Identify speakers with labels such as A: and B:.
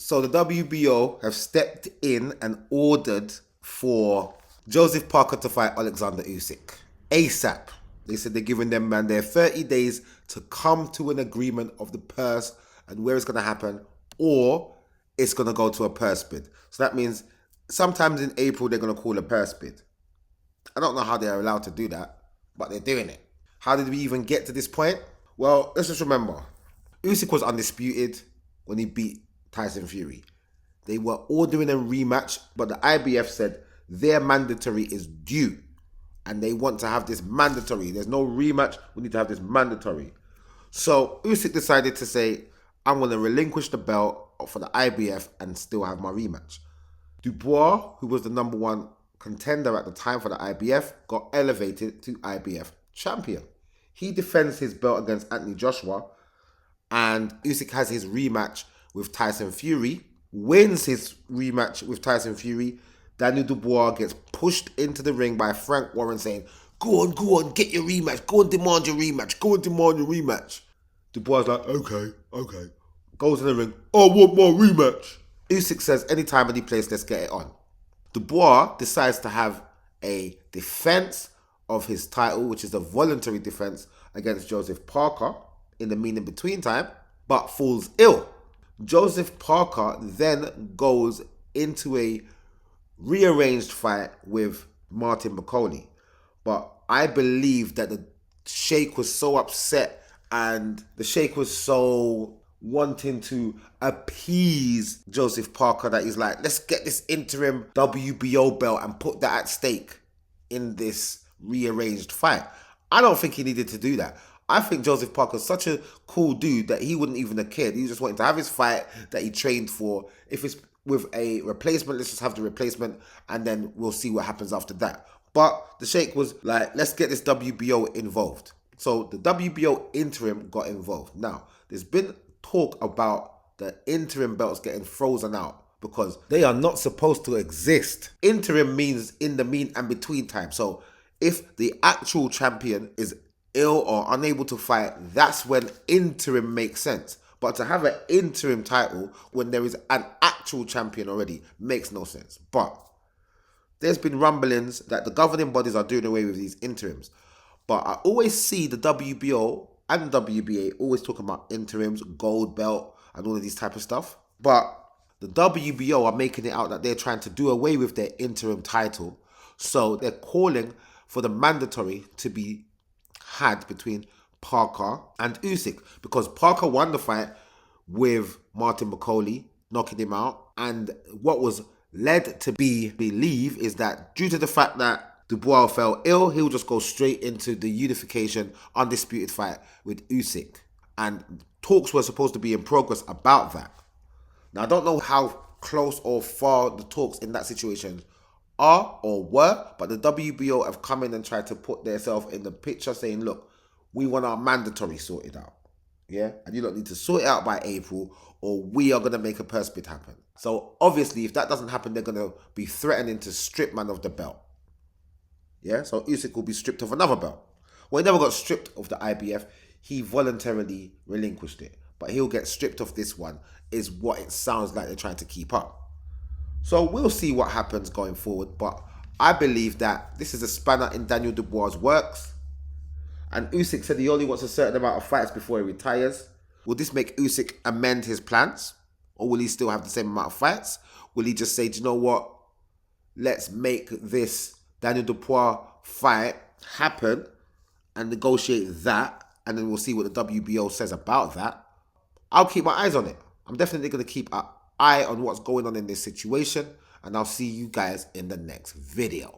A: So the WBO have stepped in and ordered for Joseph Parker to fight Oleksandr Usyk ASAP. They said they're giving them their 30 days to come to an agreement of the purse and where it's going to happen, or it's going to go to a purse bid. So that means sometimes in April they're going to call a purse bid. I don't know how they're allowed to do that, but they're doing it. How did we even get to this point? Well, let's just remember, Usyk was undisputed when he beat Tyson Fury. They were ordering a rematch, but the IBF said their mandatory is due. And they want to have this mandatory. There's no rematch. We need to have this mandatory. So Usyk decided to say, I'm going to relinquish the belt for the IBF and still have my rematch. Dubois, who was the number one contender at the time for the IBF, got elevated to IBF champion. He defends his belt against Anthony Joshua, and Usyk has his rematch with Tyson Fury, wins his rematch with Tyson Fury. Daniel Dubois gets pushed into the ring by Frank Warren saying, go on, get your rematch. Go and demand your rematch. Dubois is like, okay. Goes in the ring, I want my rematch. Usyk says, anytime, any place, let's get it on. Dubois decides to have a defense of his title, which is a voluntary defense against Joseph Parker in the in-between time, but falls ill. Joseph Parker then goes into a rearranged fight with Martin McCauley. But I believe that the Sheikh was so upset and the Sheikh was so wanting to appease Joseph Parker that he's like, let's get this interim WBO belt and put that at stake in this rearranged fight. I don't think he needed to do that. I think Joseph Parker's such a cool dude that he wouldn't even have cared. He just wanted to have his fight that he trained for. If it's with a replacement, let's just have the replacement and then we'll see what happens after that. But the Sheikh was like, let's get this WBO involved. So the WBO interim got involved. Now, there's been talk about the interim belts getting frozen out because they are not supposed to exist. Interim means in the mean and between time. So if the actual champion is ill or unable to fight, that's when interim makes sense. But to have an interim title when there is an actual champion already makes no sense. But there's been rumblings that the governing bodies are doing away with these interims. But I always see the WBO and the WBA always talking about interims, gold belt, and all of these type of stuff. But the WBO are making it out that they're trying to do away with their interim title. So they're calling for the mandatory to be had between Parker and Usyk, because Parker won the fight with Martin McCauley, knocking him out. And what was led to be believed is that due to the fact that Dubois fell ill, he'll just go straight into the unification undisputed fight with Usyk. And talks were supposed to be in progress about that. Now, I don't know how close or far the talks in that situation are or were, but the WBO have come in and tried to put themselves in the picture saying, look, we want our mandatory sorted out. Yeah? And you don't need to sort it out by April or we are going to make a purse bid happen. So obviously, if that doesn't happen, they're going to be threatening to strip man of the belt. Yeah? So Usyk will be stripped of another belt. Well, he never got stripped of the IBF. He voluntarily relinquished it. But he'll get stripped of this one, is what it sounds like they're trying to keep up. So we'll see what happens going forward. But I believe that this is a spanner in Daniel Dubois' works. And Usyk said he only wants a certain amount of fights before he retires. Will this make Usyk amend his plans? Or will he still have the same amount of fights? Will he just say, do you know what? Let's make this Daniel Dubois fight happen and negotiate that. And then we'll see what the WBO says about that. I'll keep my eyes on it. I'm definitely going to keep an eye on what's going on in this situation. And I'll see you guys in the next video.